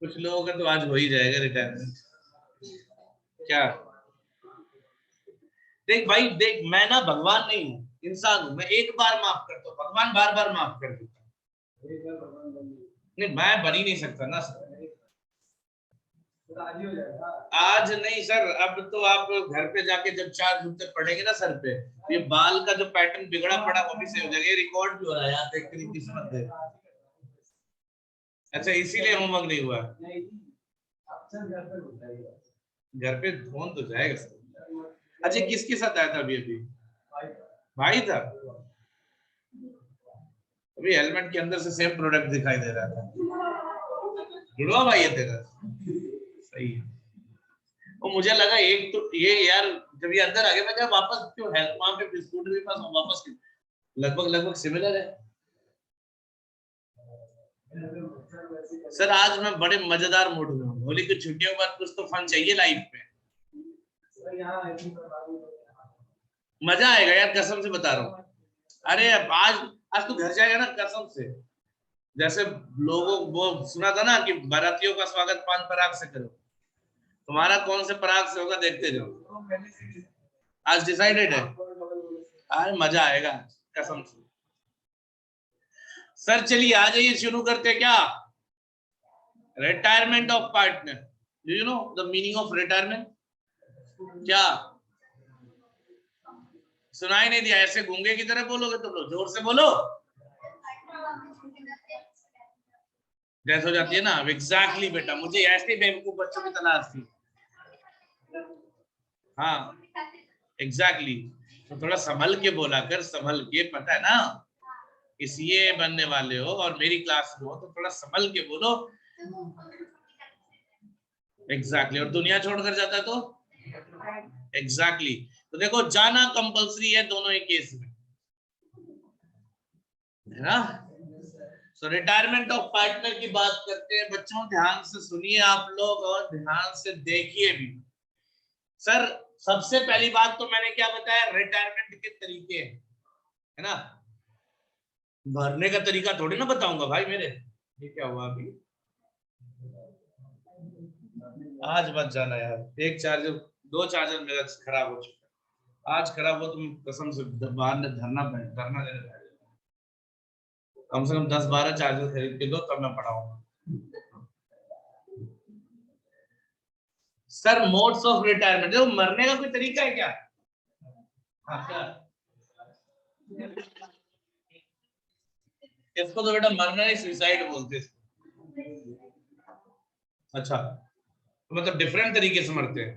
कुछ लोगों का तो आज हो ही जाएगा रिटायरमेंट। क्या देख भाई, देख मैं ना भगवान नहीं हूँ, इंसान हूँ। मैं एक बार माफ करता हूँ, भगवान बार बार माफ कर देता है। नहीं मैं बन ही नहीं सकता ना सर। आज नहीं सर, अब तो आप घर पे जाके जब 4 जूते पड़ेंगे ना सर पे, ये बाल का जो पैटर्न बिगड़ा पड़ा वो भी सही हो जाएगा। ये रिकॉर्ड भी हो रहा है यार, देख तेरी किस्मत है। अच्छा इसीलिए होमवर्क नहीं हुआ। घर पे फोन तो जाएगा सर। अच्छा किसके साथ आया था अभी अभी? भाई था। अभी हेलमेट के अंदर से सेम प्रोडक्ट दिखाई दे रहा था। जुड़वा भाई है तेरा? सही है। और मुझे लगा एक तो ये यार, जब ये अंदर आ गया मैं क्या वापस क्यों है वहां पे स्कूटर के पास वापस क्यों? लगभग लगभग सिमिलर है सर। आज मैं बड़े मजेदार मूड में हूँ। होली की छुट्टियों के बाद कुछ तो फन चाहिए लाइफ में। मजा आएगा यार, कसम से बता रहा हूँ। अरे आज आज तू घर जाएगा ना कसम से। जैसे लोगों वो सुना था ना कि बारातियों का स्वागत 5 पराग से करो, तुम्हारा कौन से पराग से होगा देखते जाओ। आज डिसाइडेड है। आज मजा आएगा कसम से। सर चलिए आ जाइए, शुरू करते क्या? Retirement of partner. Do you know the meaning of retirement? क्या सुनाई नहीं दिया? ऐसे गूंगे की तरह बोलोगे तुम लोग, जोर से बोलो। डेथ हो जाती है ना। एग्जैक्टली बेटा, मुझे ऐसे बेवकूफ बच्चों की तलाश थी। हाँ एग्जैक्टली। तो थोड़ा संभल के बोला कर, संभल के, पता है ना कि सीए बनने वाले हो और मेरी क्लास में हो, तो थोड़ा संभल के बोलो। एग्जैक्टली। और दुनिया छोड़कर जाता तो एग्जैक्टली। तो देखो जाना कंपलसरी है दोनों ही केस में, है ना। सो रिटायरमेंट ऑफ पार्टनर की बात करते हैं बच्चों। ध्यान से सुनिए आप लोग और ध्यान से देखिए भी। सर सबसे पहली बात तो मैंने क्या बताया, रिटायरमेंट के तरीके है ना। भरने का तरीका थोड़ी ना बताऊंगा भाई मेरे। ये क्या हुआ अभी? आज मत जाना यार, एक चार्जर, 2 चार्जर मेरा खराब हो चुका। आज खराब हो तुम कसम से बाहर ने धरना देने, कम से कम 10-12 चार्जर खरीद के दो तब मैं पढ़ाऊंगा। सर मोड्स ऑफ रिटायरमेंट, देखो मरने का कोई तरीका है क्या? हाँ, इसको तो बेटा मरना नहीं, सुसाइड बोलते हैं। अच्छा तो मतलब डिफरेंट तरीके से मरते हैं।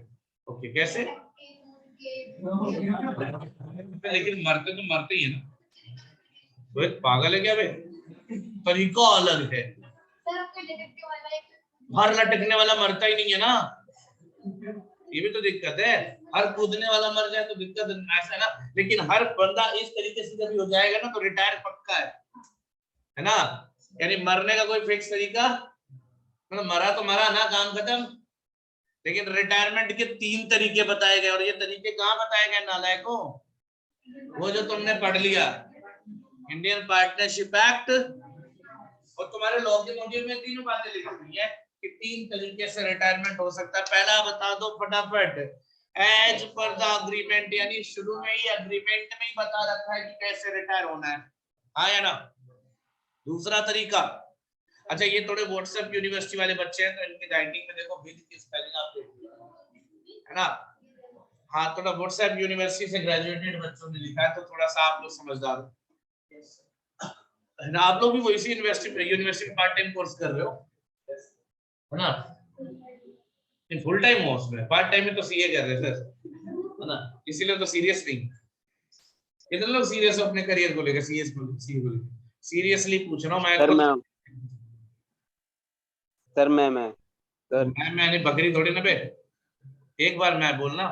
ओके कैसे? लेकिन मरते तो मरते ही है ना। वो एक पागल है क्या बे? तरीका अलग है। हर लटकने वाला मरता ही नहीं है ना, ये भी तो दिक्कत है। हर कूदने वाला मर जाए तो दिक्कत ऐसा है ना। लेकिन हर बंदा इस तरीके से जब हो जाएगा ना तो रिटायर पक्का है ना। यानी मरने का कोई फिक्स तरीका मतलब, मरा तो मरा ना, काम खत्म। लेकिन रिटायरमेंट के 3 तरीके बताए गए, और ये तरीके कहाँ बताए गए नालायकों? वो जो तुमने पढ़ लिया, इंडियन पार्टनरशिप एक्ट, और तुम्हारे लॉ के मॉड्यूल में 3 बातें लिखी हुई है कि 3 तरीके से रिटायरमेंट हो सकता है। पहला बता दो फटाफट, एज पर द अग्रीमेंट, यानी शुरू में ही अग्रीमेंट में ही बता रखा है कि कैसे रिटायर होना है, हाँ या ना। दूसरा तरीका, अच्छा ये थोड़े व्हाट्सएप यूनिवर्सिटी वाले बच्चे हैं तो इनकी राइटिंग में देखो विद की स्पेलिंग आप देखिए, है ना। हाँ थोड़ा व्हाट्सएप यूनिवर्सिटी से ग्रेजुएटेड बच्चों ने लिखा है तो थोड़ा सा आप लोग समझदार है ना। आप लोग भी वो इसी यूनिवर्सिटी पार्ट टाइम कोर्स कर रहे हो, है ना। फुल टाइम हो उसमें, पार्ट टाइम में तो सीए कर रहे हैं सर, है ना। इसीलिए तो सीरियस नहीं, कितने लोग सीरियस हो अपने करियर को लेकर, सीए को लेकर सीरियसली पूछ रहा हूँ मैं सर। खुद। मैं सर। मैंने बकरी थोड़ी ना बे, एक बार मैं बोलना।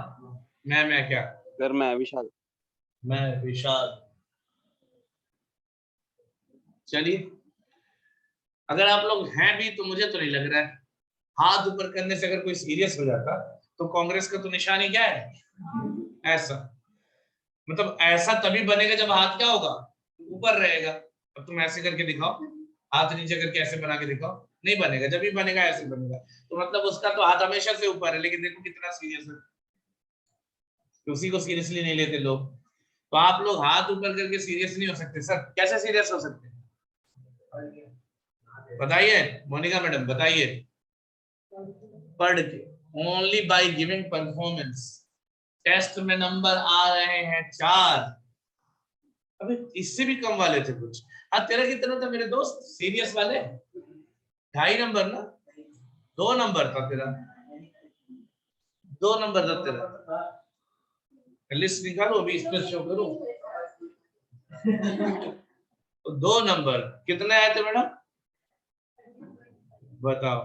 मैं क्या? सर मैं विशाल। मैं विशाल। चलिए अगर आप लोग हैं भी तो मुझे तो नहीं लग रहा है, हाथ ऊपर करने से अगर कोई सीरियस हो जाता तो कांग्रेस का तो निशानी क्या है? ऐसा, मतलब ऐसा तभी बनेगा जब हाथ क्या होगा? ऊपर रहेगा। अब तुम ऐसे करके दिखाओ, हाथ नीचे करके ऐसे बना के दिखाओ, नहीं बनेगा, जब भी बनेगा ऐसे बनेगा। तो मतलब उसका तो हाथ हमेशा से ऊपर है, लेकिन देखो कितना सीरियस है, उसी को सीरियसली नहीं लेते लोग। तो आप लोग हाथ ऊपर करके सीरियस नहीं हो सकते सर, कैसे सीरियस हो सकते? बताइए मोनिका मैडम, बताइए। पढ़ के, only by giving performance. Test में नंबर आ रहे हैं 4, अबे इससे भी कम वाले थे कुछ। हाँ तेरा कितना था मेरे दोस्त सीरियस वाले? 2.5 नंबर ना, 2 नंबर था तेरा, 2 नंबर था तेरा। लिस्ट निकालो अभी, इस पर शो करो। तो 2 नंबर कितने आए थे मैडम, बताओ।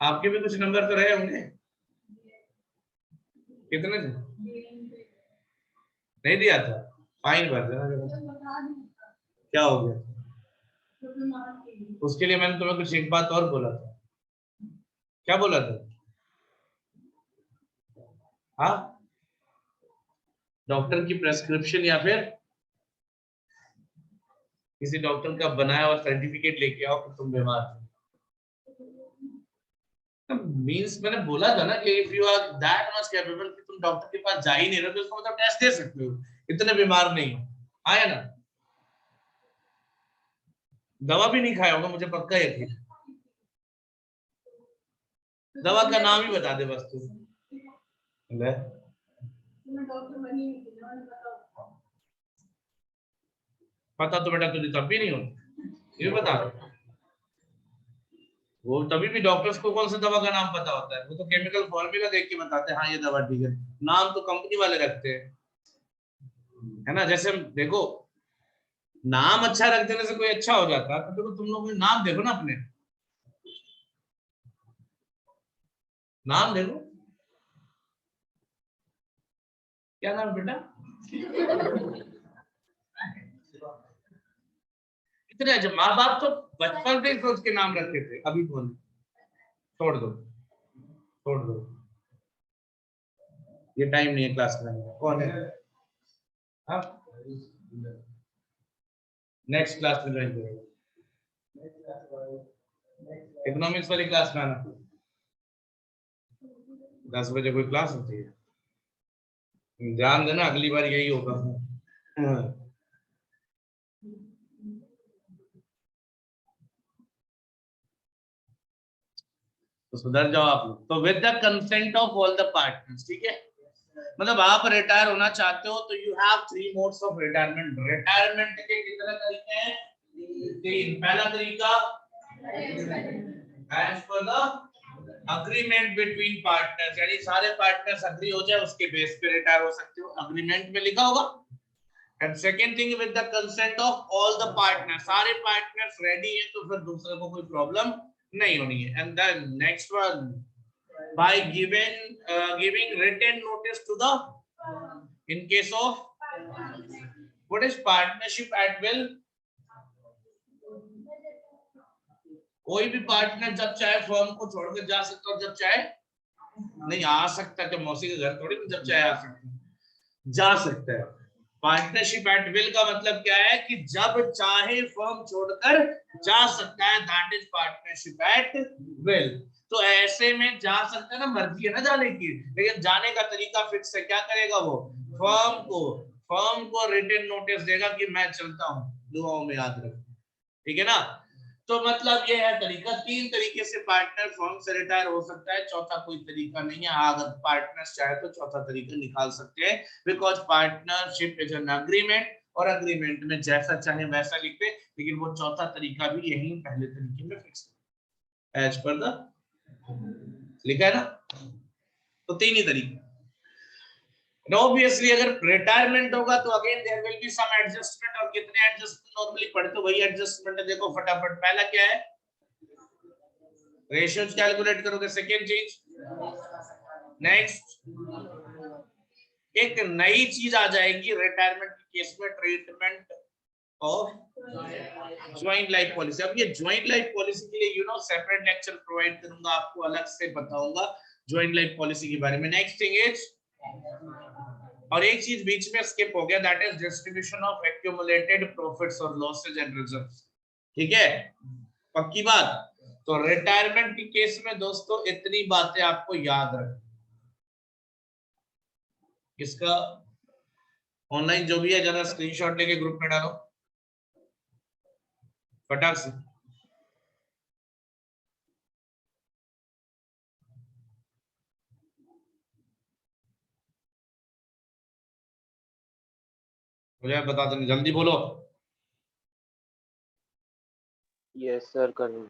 आपके भी कुछ नंबर तो रहे होंगे, कितने थे? नहीं दिया था, फाइन भर देना। क्या हो गया? उसके लिए मैंने तुम्हें कुछ एक बात और बोला था। क्या बोला था? हाँ, डॉक्टर की प्रेस्क्रिप्शन या फिर किसी डॉक्टर का बनाया हुआ सर्टिफिकेट लेके आओ कि तुम बीमार हो। मींस मैंने बोला था ना कि if you are that much capable कि तुम डॉक्टर के पास जा ही नहीं रहे, तो उसका मतलब टेस्ट दे सकते हो, इतने बीमार नहीं हो। आया ना? दवा भी नहीं खाया होगा मुझे पक्का यकीन है। दवा का नाम ही बता दे बस तू। ले पता तो बेटा तुझे तब भी नहीं होता, ये बता। वो तभी भी डॉक्टर्स को कौन सा दवा का नाम पता होता है, वो तो केमिकल फॉर्मूला देख के बताते हैं हाँ ये दवा ठीक है। नाम तो कंपनी वाले रखते हैं, है ना? जैसे देखो, नाम अच्छा रख देने से कोई अच्छा हो जाता है, तो देखो तुम लोग नाम देखो ना अपने, नाम देखो क्या नाम है बेटा? इतने अच्छा, माँ बाप तो बचपन से ही सोच के नाम रखते थे, अभी कौन? छोड़ दो, छोड़ दो, ये टाइम नहीं है क्लास में। कौन है? नेक्स्ट क्लास में ज्वाइन करेगा, इकोनॉमिक्स वाली क्लास में आना। 10 बजे कोई क्लास होती है, ध्यान देना अगली बार यही होगा। तो सुधर जाओ आप लोग। तो with the consent of all the partners, ठीक है? मतलब आप रिटायर होना चाहते हो तो you have 3 modes of retirement. Retirement के कितने तरीके हैं? 3। पहला तरीका as per the agreement between partners, यानी सारे पार्टनर्स अग्री हो जाए उसके बेस पे रिटायर हो सकते हो, अग्रीमेंट में लिखा होगा। And second thing with the consent of all the partners, सारे पार्टनर्स रेडी हैं तो फिर दूसरे को कोई प्रॉब्लम नहीं होनी है। And then next one by giving written notice to the, in case of what is partnership at will, कोई भी पार्टनर जब चाहे फर्म को छोड़कर जा सकता है, जब चाहे नहीं आ सकता, कि मौसी के घर थोड़ी जब चाहे आ सकता है, जा सकता है। पार्टनरशिप एट विल का मतलब क्या है कि जब चाहे फर्म छोड़कर जा सकता है, that is partnership at will. तो ऐसे में जा सकता है ना, मर्जी है ना जाने की, लेकिन जाने का तरीका फिक्स है। क्या करेगा वो? फर्म को रिटन नोटिस देगा कि मैं चलता हूं, दुआओं में याद रख, ठीक है ना? तो मतलब ये है तरीका। 3 तरीके से पार्टनर फर्म से रिटायर हो सकता है, चौथा कोई तरीका नहीं है। अगर पार्टनर्स चाहे तो चौथा तरीका निकाल सकते हैं, because partnership is an agreement, और अग्रीमेंट में जैसा चाहे वैसा लिखते, लेकिन वो चौथा तरीका भी यही पहले तरीके में फिक्स है, एज पर द लिखा है ना। तो 3 ही तरीके। ऑब्वियसली अगर रिटायरमेंट होगा तो again there will be some adjustment, और कितने एडजस्टमेंट नॉर्मली पढ़ते वही एडजस्टमेंट है। देखो फटाफट, पहला क्या है? रेशियोज कैलकुलेट करोगे। सेकंड चीज, नेक्स्ट एक नई चीज आ जाएगी रिटायरमेंट के केस में, treatment of joint life policy. अब ये ज्वाइंट लाइफ पॉलिसी के लिए सेपरेट लेक्चर प्रोवाइड करूंगा, आपको अलग से बताऊंगा ज्वाइंट लाइफ पॉलिसी के बारे में। नेक्स्ट थिंग इज और एक चीज बीच में स्किप हो गया, that is distribution of accumulated profits और लॉसेज एंड रिजर्व्स। ठीक है, पक्की बात। तो रिटायरमेंट के केस में दोस्तों इतनी बातें आपको याद रखनी। इसका ऑनलाइन जो भी है जरा स्क्रीनशॉट लेके ग्रुप में डालो फटाक से। मुझे बता देना, जल्दी बोलो। यस सर कर रहा हूँ।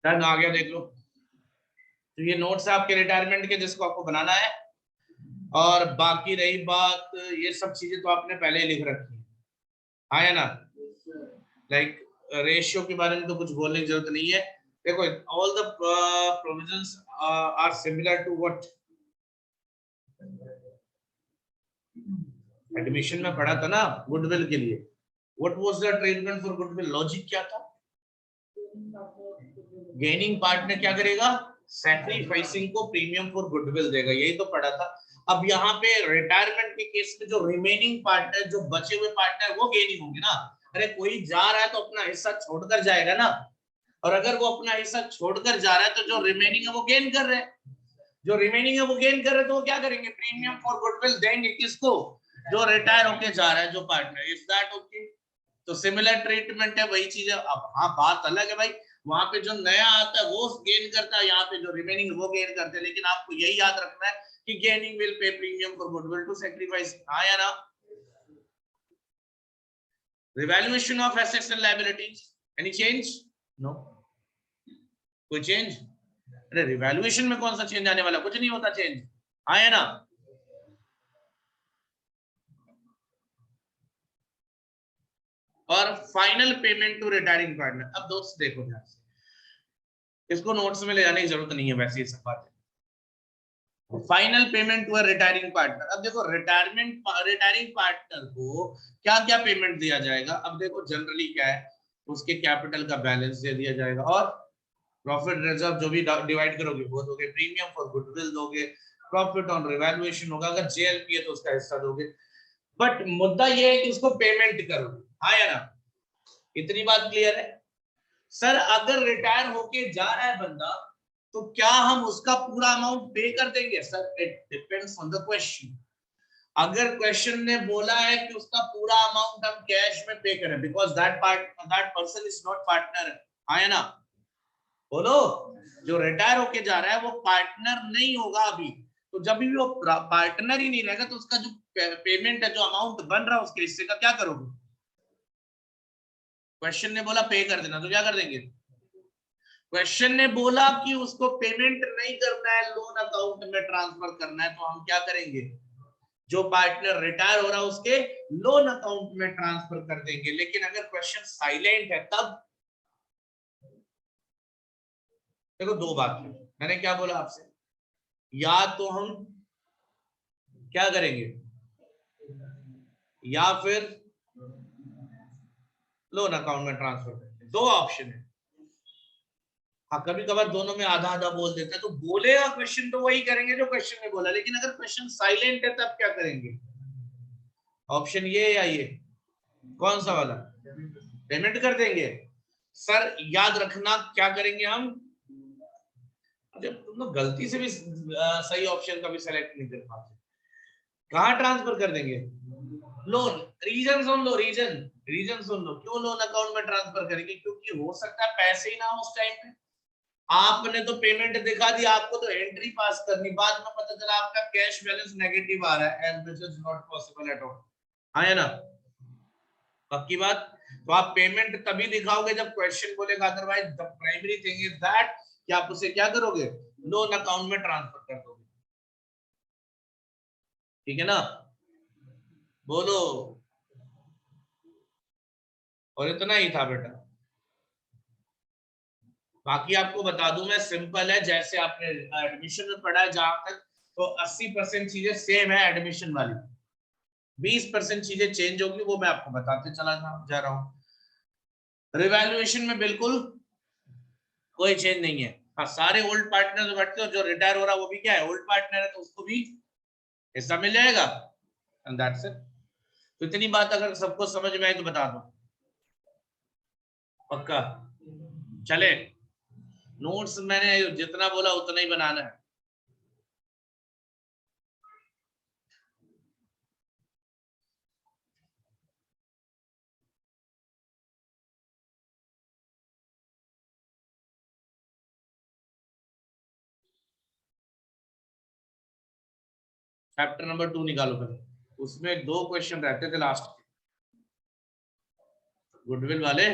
डन, आ गया, देख लो। तो ये नोट्स है आपके रिटायरमेंट के जिसको आपको बनाना है। और बाकी रही बात, ये सब चीजें तो आपने पहले ही लिख रखी है, हाँ या ना। लाइक रेशियो के बारे में तो कुछ बोलने की जरूरत नहीं है। देखो all the provisions are similar to what admission में पढ़ा था ना गुडविल के लिए। What was the treatment for goodwill, logic क्या था? गेनिंग पार्टनर क्या करेगा? सैक्रिफाइसिंग को प्रीमियम फॉर गुडविल देगा, यही तो पढ़ा था। अब यहाँ पे रिटायरमेंट के केस में जो रिमेनिंग पार्टनर, जो बचे हुए पार्टनर वो गेनिंग होंगे ना। अरे कोई जा रहा है तो अपना हिस्सा छोड़कर जाएगा ना, और अगर वो अपना हिस्सा छोड़कर जा रहा है तो जो रिमेनिंग है वो गेन कर रहे हैं। जो रिमेनिंग है वो गेन कर रहे हैं तो वो क्या करेंगे? प्रीमियम फॉर गुडविल देंगे। किसको? जो रिटायर होके जा रहा है, जो पार्टनर। Is that okay? तो सिमिलर ट्रीटमेंट है, वही चीज है। अब हाँ बात अलग है भाई, वहां पे जो नया आता है वो गेन करता है, यहाँ पे जो रिमेनिंग वो गेन करते हैं। लेकिन आपको यही याद रखना है कि gaining will pay premium for goodwill to sacrifice, हाँ या ना। Revaluation of assets and liabilities, any change? No, कोई चेंज? अरे रिवैल्यूएशन में कौन सा चेंज आने वाला, कुछ नहीं होता चेंज, हाँ या ना। और final payment to retiring partner. अब दोस्त देखो ध्यान से, इसको नोट्स में ले जाने की जरूरत नहीं है वैसे ये सब बातें। Final payment to retiring partner. अब देखो रिटायरिंग पार्टनर को क्या क्या पेमेंट दिया जाएगा। अब देखो जनरली क्या है, उसके कैपिटल का बैलेंस दे दिया जाएगा, और प्रॉफिट रिजर्व जो भी डिवाइड करोगे वो दोगे, प्रीमियम फॉर गुडविल दोगे, प्रॉफिट ऑन रिवैल्यूएशन होगा, अगर जेएलपी है तो उसका हिस्सा दोगे। बट मुद्दा ये है कि उसको पेमेंट करोगे, हाँ या ना। इतनी बात क्लियर है? सर अगर रिटायर होके जा रहा है बंदा तो क्या हम उसका पूरा अमाउंट पे कर देंगे? Sir it depends on the question. अगर क्वेश्चन ने बोला है कि उसका पूरा अमाउंट हम कैश में पे करें, because that person is not partner, हाँ या ना। बोलो, जो रिटायर होके जा रहा है वो पार्टनर नहीं होगा अभी। तो जब भी वो पार्टनर ही नहीं रहेगा तो उसका जो पेमेंट है, जो अमाउंट बन रहा है उसके हिस्से का, क्या करोगे? क्वेश्चन ने बोला पे कर देना, तो क्या कर देंगे? क्वेश्चन ने बोला कि उसको पेमेंट नहीं करना है, लोन अकाउंट में ट्रांसफर करना है, तो हम क्या करेंगे? जो पार्टनर रिटायर हो रहा है उसके लोन अकाउंट में ट्रांसफर कर देंगे। लेकिन अगर क्वेश्चन साइलेंट है तब देखो दो बात है, मैंने क्या बोला आपसे, या तो हम क्या करेंगे, या फिर लोन अकाउंट में ट्रांसफर करेंगे। दो ऑप्शन है। हाँ कभी कभार दोनों में आधा आधा बोल देता है, तो बोलेगा क्वेश्चन तो वही करेंगे जो क्वेश्चन ने बोला। लेकिन अगर क्वेश्चन साइलेंट है तब क्या करेंगे? ऑप्शन ये या ये, कौन सा वाला? पेमेंट कर देंगे। सर याद रखना क्या करेंगे हम, जब तुम लोग गलती से भी सही ऑप्शन का भी सेलेक्ट नहीं कर पाते, कहाँ ट्रांसफर कर देंगे? लोन। रीजन सुन लो, रीजन सुन लो क्यों लोन अकाउंट में ट्रांसफर करेंगे। क्योंकि हो सकता है पैसे ही ना हो उस टाइम पे, आपने तो पेमेंट दिखा दी, आपको तो एंट्री पास करनी, बाद में पता चला आपका कैश बैलेंस नेगेटिव आ रहा है, and this is not possible at all, हाँ ना। पक्की बात। तो आप पेमेंट तभी दिखाओगे जब क्वेश्चन बोलेगा, otherwise the primary thing is that कि आप उसे क्या करोगे? लोन अकाउंट में ट्रांसफर कर दोगे, ठीक है ना। बोलो। और इतना ही था बेटा। बाकी आपको बता दूं मैं, सिंपल है, जैसे आपने एडमिशन में पढ़ा है जहां तक, तो 80% चीजें सेम है एडमिशन वाली, 20% चीजें चेंज होगी, वो मैं आपको बताते चला जा रहा हूँ। रिवैल्यूएशन में बिल्कुल कोई चेंज नहीं है। हाँ, सारे ओल्ड पार्टनर जो बैठते हो, जो रिटायर हो रहा है वो भी क्या है, ओल्ड पार्टनर है, तो उसको भी हिस्सा मिल जाएगा। And that's it. तो इतनी बात अगर सबको समझ में आई तो बता दो, पक्का? चले, नोट्स मैंने जितना बोला उतना ही बनाना है। चैप्टर नंबर 2 निकालो पहले, उसमें 2 क्वेश्चन रहते थे लास्ट, गुडविल वाले।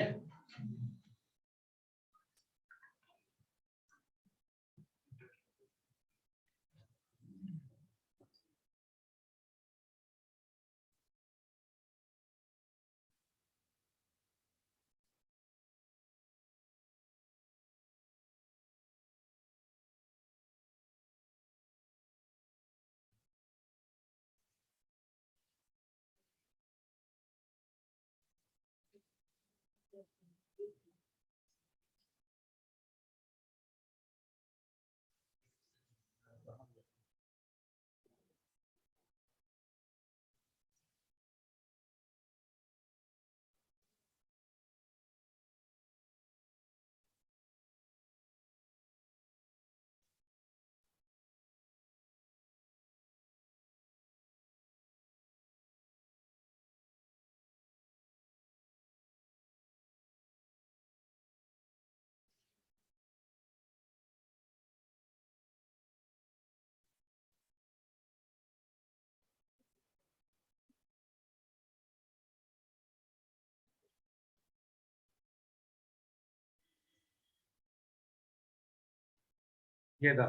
ये था,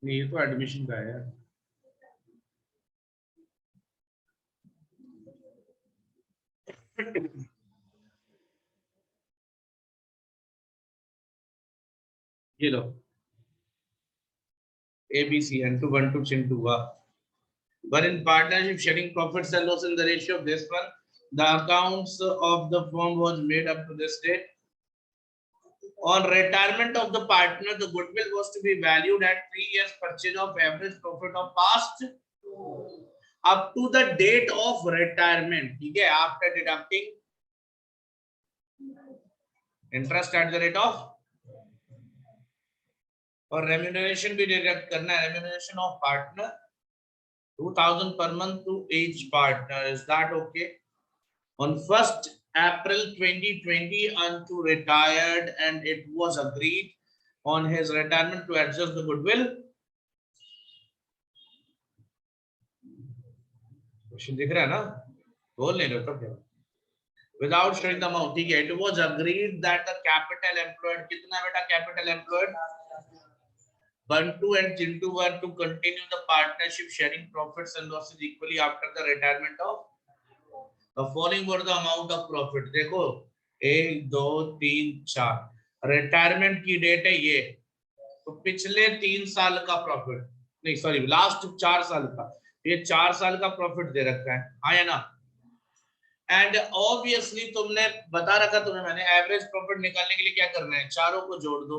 नहीं ये तो एडमिशन का है यार। ये लो, ABC and to 1 to Chintu, but in partnership sharing profits and loss in the ratio of this one, the accounts of the firm was made up to this date. On retirement of the partner, the goodwill was to be valued at 3 years purchase of average profit of past up to the date of retirement, ठीक है, after deducting interest at the rate of, और remuneration भी deduct करना है, remuneration of partner 2000 per month to each partner. Is that okay? On 1st April 2020 unto retired, and it was agreed on his retirement to adjust the goodwill. Question दिख रहा है ना, बोल नहीं रहे तो क्या, without showing the amount, ठीक है, it was agreed that the capital employed, कितना बेटा capital employed, Bantu and Chintu were to continue the partnership sharing profits and losses equally after the retirement of the following were the amount of profit। देखो 1 2 3 4 retirement की date है ये, तो पिछले 3 साल का प्रॉफिट, नहीं सॉरी लास्ट 4 साल का, ये 4 साल का प्रॉफिट दे रखा है, हाँ या ना। एंड ऑब्वियसली तुमने बता रखा, तुम्हें मैंने एवरेज प्रॉफिट निकालने के लिए क्या करना है, चारों को जोड़ दो,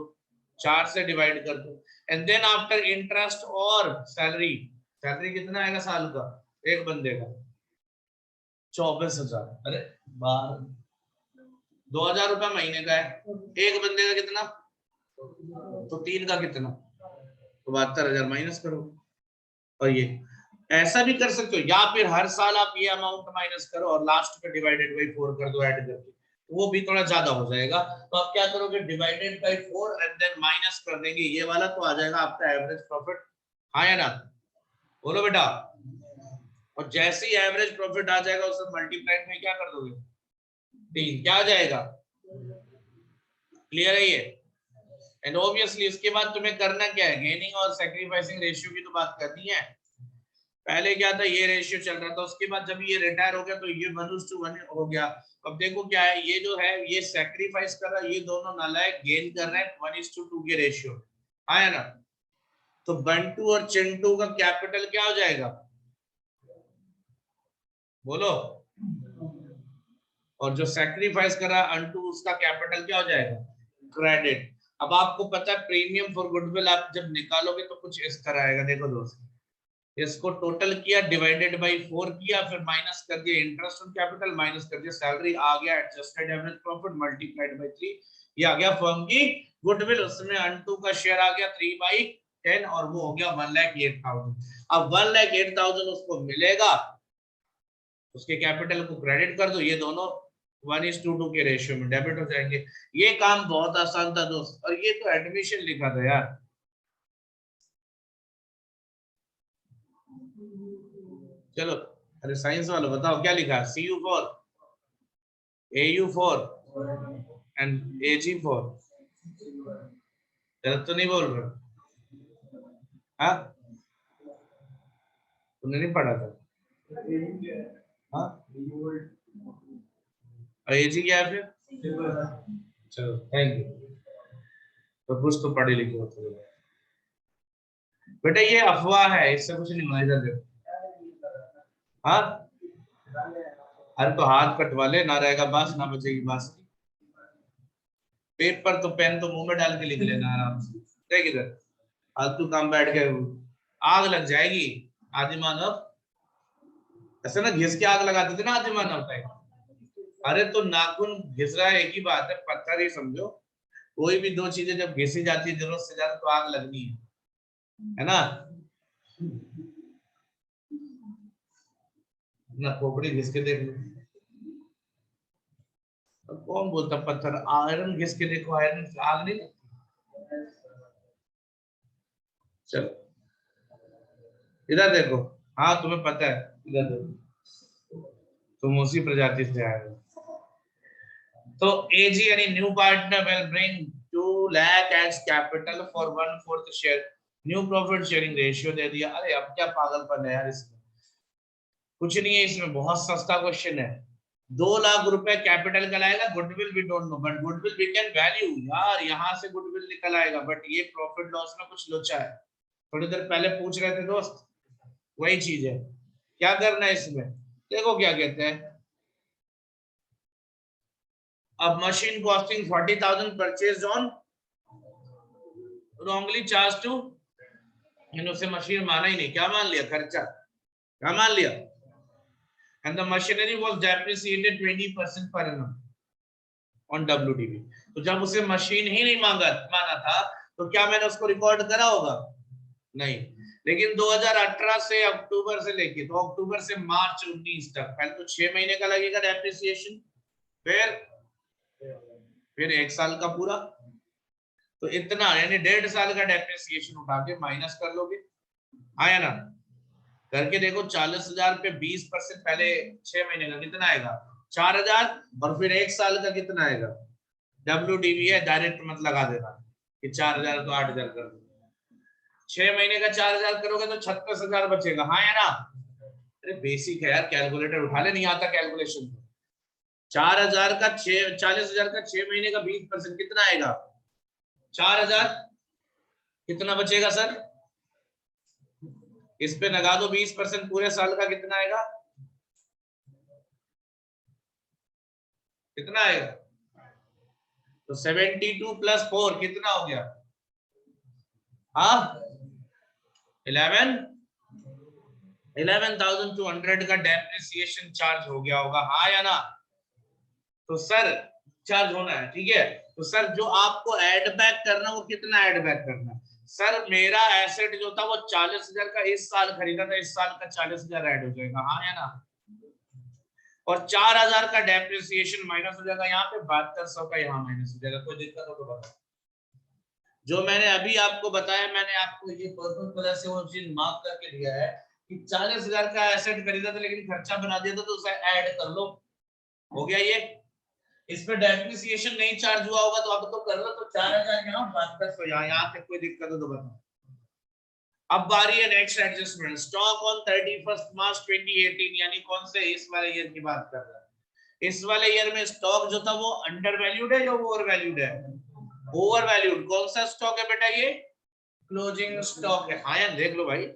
4 से डिवाइड कर दो, एंड देन आफ्टर इंटरेस्ट और सैलरी, सैलरी कितना आएगा साल का एक बंदे का, 24,000, अरे 2,000 रुपया महीने का है, एक बंदे का कितना, तो 3 का कितना, तो 72,000 माइनस करो। और ये ऐसा भी कर सकते हो, या फिर हर साल आप ये अमाउंट माइनस करो और लास्ट में डिवाइडेड बाई 4 कर दो ऐड करके, वो भी थोड़ा ज्यादा हो जाएगा। तो आप क्या करोगे, divided by 4 and then minus कर देंगे ये वाला, तो आ जाएगा आपका एवरेज प्रॉफिट, हाँ या ना, बोलो बेटा। और जैसे ही एवरेज प्रॉफिट आ जाएगा उसे मल्टीप्लाइड में क्या कर दोगे, 3, क्या आ जाएगा, क्लियर है ये। एंड ऑब्वियसली इसके बाद तुम्हें करना क्या है, गेनिंग और सैक्रिफाइसिंग रेशियो की तो बात करनी है। पहले क्या था, ये रेशियो चल रहा था, उसके बाद जब ये रिटायर हो गया तो ये 1:1 हो गया। अब देखो क्या है, ये जो है ये सैक्रिफाइस कर रहा है, ये दोनों नालायक गेन कर रहे हैं 1:2 के रेशियो, आया ना। तो बंटू और चिंटू का कैपिटल क्या हो जाएगा, बोलो। और जो सैक्रिफाइस कर रहा है अंटू, उसका कैपिटल क्या हो जाएगा, क्रेडिट। अब आपको पता है प्रीमियम फॉर गुडविल आप जब निकालोगे तो कुछ इस तरह आएगा, देखो दोस्त, इसको टोटल किया डिवाइडेड बाय 4 किया, फिर माइनस कर दिया इंटरेस्ट ऑन कैपिटल, माइनस कर दिया सैलरी, आ गया adjusted average profit multiplied by 3, ये आ गया फर्म की गुडविल। उसमें अंटू का शेयर आ गया 3/10 और वो हो गया 1,08,000। अब 1,08,000 उसको मिलेगा, उसके कैपिटल को क्रेडिट कर दो, ये दोनों 1:2 के रेशियो में डेबिट हो जाएंगे। ये काम बहुत आसान था दोस्त, और ये तो एडमिशन लिखा था यार। चलो, अरे साइंस वालों बताओ क्या लिखा, CU4 AU4 एंड AG4, गलत तो नहीं बोल रहे? हाँ, तुमने नहीं पढ़ा था? हाँ, और AG क्या है फिर? चलो थैंक यू, तो कुछ तो पढ़े लिखे होते हो बेटा, ये अफवाह है, इससे कुछ नहीं होना, इधर देखो। हाँ, अरे तो हाथ कटवा ले, ना रहेगा बांस ना बचेगी बांस। पेपर तो पेन तो मुंह में डाल के लिख लेना आराम से, देख इधर फालतू काम बैठ के, आग लग जाएगी। आदि मानव ऐसे ना घिस के आग लगाते थे ना, आदि मानव टाइप। अरे तो नाखून घिस रहा है एक ही बात है, पत्थर ही समझो। कोई भी दो चीजें जब घिसी जाती है जरूरत से ज्यादा तो आग लगनी है ना। अपना खोपड़ी घिस के देख लो, तो कौन बोलता पत्थर, आयरन घिस के देखो, आयरन से आग नहीं लगती। चलो इधर देखो, हाँ तुम्हें पता है, इधर देखो, तुम उसी प्रजाति से आए हो। तो AG यानी new partner will bring 2 lakh as capital for 1/4 share, new profit sharing ratio दे दिया। अरे अब क्या पागलपन है यार इसमें, कुछ नहीं है इसमें, बहुत सस्ता क्वेश्चन है। 2 लाख रुपए कैपिटल का लाएगा, goodwill we don't know but goodwill we can value, यार यहाँ से गुडविल निकल आएगा, बट ये प्रॉफिट लॉस में कुछ लोचा है। थोड़ी देर पहले पूछ रहे थे दोस्त, वही चीज है। क्या करना है इसमें, देखो क्या कहते हैं। अब machine costing 40,000 purchase on wrongly charged to, मैंने उसे मशीन माना ही नहीं, क्या मान लिया, खर्चा क्या मान लिया। and the machinery was depreciated 20% per annum on WDV। तो जब उसे मशीन ही नहीं माना था तो क्या मैंने उसको रिकॉर्ड करा होगा, नहीं। लेकिन 2018 से अक्टूबर से लेके, तो अक्टूबर से मार्च 19 तक, पहले तो 6 महीने का लगेगा डेप्रिसिएशन, फिर 1 साल का पूरा, तो इतना यानी 1.5 साल का डेप्रिसिएशन उठा के माइनस कर लोगे, आया ना। करके देखो 40,000 पे 20% पहले 6 महीने का कितना आएगा, 4,000, और फिर 1 साल का कितना आएगा, WDV है डायरेक्ट मत लगा देना कि 4,000 तो 8,000 कर दो, 6 महीने का 4,000 करोगे तो 36,000 बचेगा, हाँ या ना। अरे बेसिक है यार, कैलकुलेटर उठा ले, नहीं आता कैलकुलेशन। 4,000 का 40,000 का 6 महीने का 20% कितना आएगा, 4,000। कितना बचेगा सर, इस पे लगा दो 20%, पूरे साल का कितना आएगा, कितना आएगा, तो 72 + 4 कितना हो गया, हाँ 11,200 का डेप्रिसिएशन चार्ज हो गया होगा, हाँ या ना। तो सर चार्ज होना है, ठीक है। तो सर जो आपको एड बैक करना, वो कितना एड बैक करना, सर मेरा एसेट जो था वो 40,000 का इस साल खरीदा था, इस साल का 40,000 ऐड हो जाएगा, हाँ या ना। और 4,000 का डेप्रिसिएशन माइनस हो जाएगा यहाँ पे, 7200 का यहाँ माइनस हो जाएगा। कोई दिक्कत हो तो बताओ। जो मैंने अभी आपको बताया, मैंने आपको ये पर्पस वजह से वो चीज मार्क करके दिया है कि 40,000 का एसेट खरीदा था लेकिन खर्चा बना दिया था, तो उसे ऐड कर लो, हो गया ये। इसमें डेप्रिसिएशन नहीं चार्ज हुआ होगा तो अब तो कर लो, तो 4000 यहाँ 7200 यहाँ तक कोई दिक्कत हो तो बताओ। अब बारी है नेक्स्ट एडजस्टमेंट, स्टॉक ऑन 31 मार्च 2018, यानी कौन से इस वाले ईयर की बात कर रहा है। इस वाले ईयर में स्टॉक जो था वो अंडर वैल्यूड है या ओवर वैल्यूड है? Over valued. कौन सा स्टॉक है बेटा ये? क्लोजिंग स्टॉक है। हाँ यार देख लो भाई,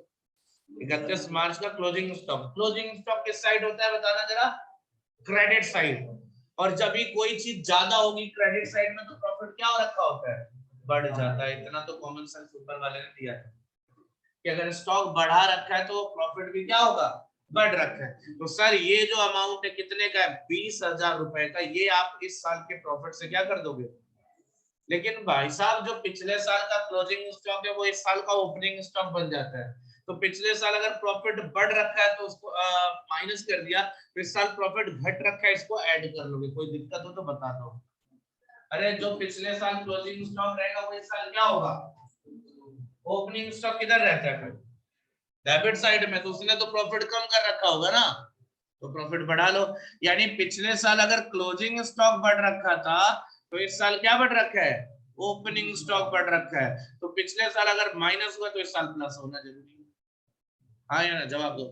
31 मार्च का क्लोजिंग स्टॉक। क्लोजिंग स्टॉक किस साइड होता है बताना जरा? Credit side. और जब भी कोई चीज ज्यादा होगी क्रेडिट साइड में तो प्रॉफिट क्या हो रखा होता है? बढ़ जाता है। इतना तो कॉमन सेंस ऊपर वाले ने दिया है कि अगर स्टॉक बढ़ा रखा है तो प्रॉफिट भी क्या होगा? बढ़ रखा है। तो सर ये जो अमाउंट है कितने का है? 20,000 रुपए का, ये आप इस साल के प्रॉफिट से क्या कर दोगे? लेकिन भाई साहब जो पिछले साल का क्लोजिंग स्टॉक है वो इस साल का ओपनिंग स्टॉक बन जाता है। तो पिछले साल अगर प्रॉफिट बढ़ रखा है तो उसको माइनस कर दिया, तो इस साल प्रॉफिट घट रखा है इसको ऐड कर लोगे। कोई दिक्कत हो तो बता दो। अरे जो पिछले साल क्लोजिंग स्टॉक रहेगा वो इस साल क्या होगा? ओपनिंग स्टॉक किधर रहता है? डेबिट साइड में, तो उसने तो प्रॉफिट कम कर रखा होगा ना, तो प्रॉफिट बढ़ा लो। यानी पिछले साल अगर क्लोजिंग स्टॉक बढ़ रखा था तो इस साल क्या बढ़ रखा है? ओपनिंग स्टॉक बढ़ रखा है। तो पिछले साल अगर माइनस हुआ तो इस साल प्लस होना जरूरी है। हाँ या ना? जवाब दो।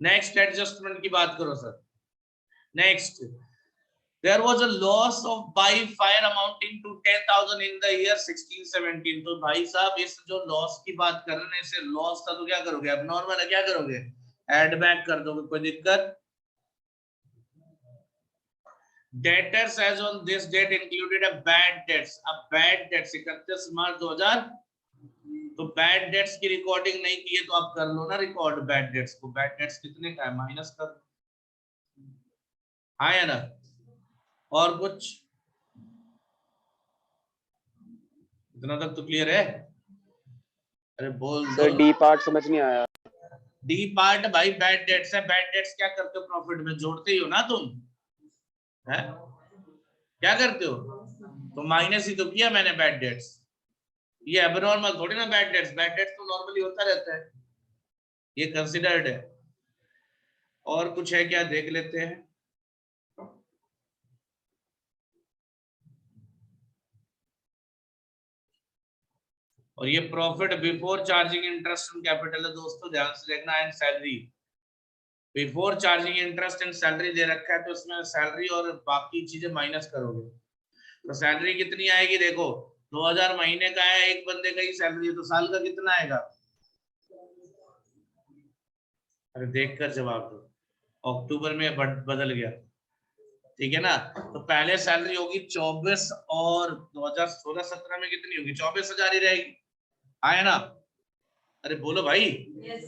नेक्स्ट एडजस्टमेंट की बात करो sir. Next, there was a loss of by fire amounting to 10,000 in the year 1617। तो भाई साहब इस जो लॉस की बात कर रहे हैं, इसे लॉस था तो क्या करोगे? अब नॉर्मल है, क्या करोगे? एड बैक कर दोगे। कोई दिक्कत? Debtors as on this date included a bad debts। अब bad debts 31 मार्च 2000, तो bad debts की रिकॉर्डिंग नहीं की है तो आप कर लो ना रिकॉर्ड बैड डेट्स को। बैड डेट्स कितने का है? माइनस कर। हाँ या ना? और कुछ? इतना तक तो क्लियर है? अरे बोल दो। सर डी पार्ट समझ नहीं आया। डी पार्ट भाई बैड डेट्स है। बैड डेट्स क्या करते हो? प्रॉफिट में जोड़ते ही हो ना तुम, है? क्या करते हो? तो माइनस ही तो किया मैंने बैड डेट्स। ये एबनॉर्मल थोड़ी ना बैड डेट्स। बैड डेट्स तो नॉर्मली होता रहता है, ये कंसिडर्ड है। और कुछ है क्या? देख लेते हैं। और ये profit before charging interest and capital है दोस्तों, ध्यान से देखना। And salary, before charging interest and salary दे रखा है तो इसमें सैलरी और बाकी चीजें माइनस करोगे तो सैलरी कितनी आएगी? देखो 2000 महीने का है, एक बंदे का ही सैलरी है, तो साल का कितना आएगा? अरे देख कर जवाब दो। अक्टूबर में बदल गया, ठीक है ना? तो पहले सैलरी होगी 24 और 2016-17 में कितनी होगी? 24,000 ही रहेगी। आया ना? अरे बोलो भाई। yes,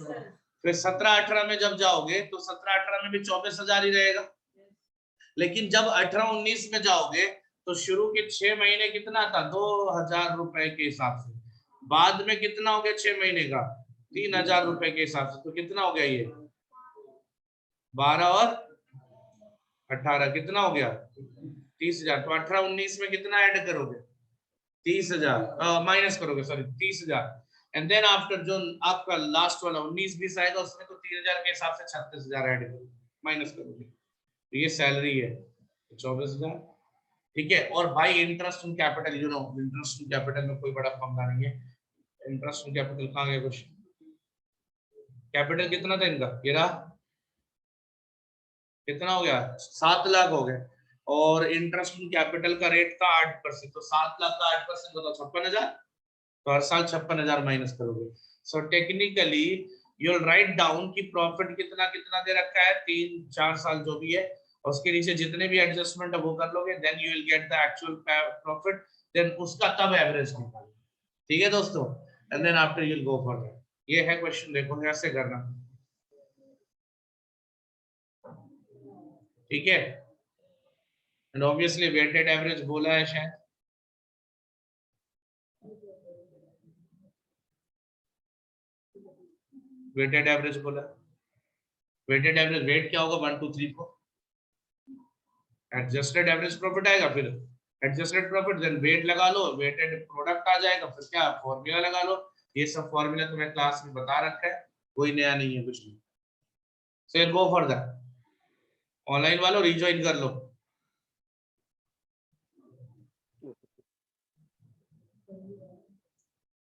फिर 17-18 में जब जाओगे तो 17-18 में भी 24,000 ही रहेगा। लेकिन जब 18-19 में जाओगे तो शुरू के 6 महीने कितना था? 2,000 रुपए के हिसाब से। बाद में कितना हो गया 6 महीने का? 3,000 रुपए के हिसाब से। तो कितना हो गया ये? 12 और 18 कितना हो गया? 30,000। तो 18-19 में कितना ऐड करोगे? 30,000 माइनस करोगे, सॉरी 30,000। एंड देन आफ्टर जो आपका लास्ट वाला 19-20 आएगा उसमें तो 3,000 के हिसाब से 36,000 ऐड करोगे, माइनस करोगे। तो ये सैलरी है 24,000, ठीक है। और भाई interest on capital, you know interest on capital में कोई बड़ा पंगा नहीं है। इंटरेस्ट ऑन कैपिटल कहाँ गया? कुछ कैपिटल कितना था इनका? ये रहा। कितना हो गया? 7 लाख हो गए। और इंटरेस्ट ऑन कैपिटल का रेट था 8%, तो 7 लाख का 8% होता 56,000। तो हर साल 56,000 माइनस करोगे। So technically you will write down कि प्रॉफिट कितना कितना दे रखा है 3-4 साल जो भी है, और उसके नीचे जितने भी एडजस्टमेंट है वो कर लोगे, then you will get the actual profit, then उसका तब एवरेज निकालो। ठीक है दोस्तों? And then after you will go for that. ये है क्वेश्चन, देखो कैसे करना, ठीक है। एंड ऑब्वियसली वेटेड एवरेज बोला है शायद, वेटेड एवरेज बोला। वेटेड एवरेज वेट क्या होगा? 1 2 3 4। एडजस्टेड एवरेज प्रॉफिट आएगा, फिर एडजस्टेड प्रॉफिट, देन वेट लगा लो, वेटेड प्रोडक्ट आ जाएगा, फिर क्या फॉर्मूला लगा लो। ये सब फॉर्मूला तुम्हें क्लास में बता रखा है, कोई नया नहीं है कुछ नहीं। सो गो फॉर दैट। ऑनलाइन वालों रिज्वाइन कर लो।